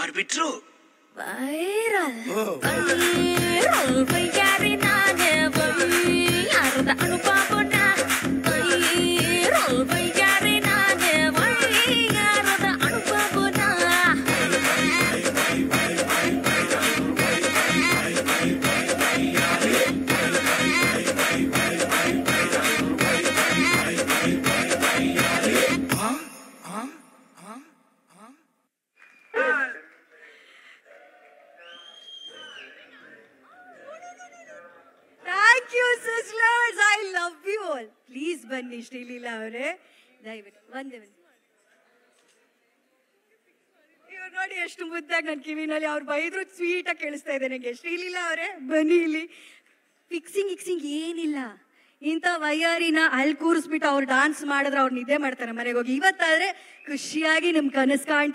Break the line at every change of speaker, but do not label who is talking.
ಮಾಡ್ಬಿಟ್ರು.
ವೈರಲ್ ವೈಯಾರಿ ನಾನೇ ಯಾರದ ಅನುಪಾಪನ ವೈರಲ್ ವೈಯಾರಿ ನಾನೇ ಯಾರದ ಅನುಪಾಪನ.
Thank you sisters, I love you all. Please ಬನ್ನಿ ಶ್ರೀಲೀಲಾ ಅವರೇ, ದಯವಿಟ್ಟು ಒಂದೇ ಇವ್ರು ನೋಡಿ ಎಷ್ಟು ಮುದ್ದಾಗಿ ನನ್ನ ಕಿವಿನಲ್ಲಿ ಅವ್ರು ಬೈದ್ರು ಸ್ವೀಟಾಗಿ ಕೇಳಿಸ್ತಾ ಇದೆ ನನಗೆ. ಶ್ರೀಲೀಲಾ ಅವರೇ ಬನ್ನಿ ಇಲ್ಲಿ. ಫಿಕ್ಸಿಂಗ್ ಏನಿಲ್ಲ, ಇಂಥ ವಯ್ಯಾರಿನ ಅಲ್ಲಿ ಕೂರಿಸ್ಬಿಟ್ಟು ಅವ್ರು ಡಾನ್ಸ್ ಮಾಡಿದ್ರೆ ಅವ್ರು ನಿದ್ದೆ ಮಾಡ್ತಾರೆ ಮನೆಗೆ ಹೋಗಿ. ಇವತ್ತಾದ್ರೆ ಖುಷಿಯಾಗಿ ನಿಮ್ ಕನಸು ಕಾಣ್ತಾ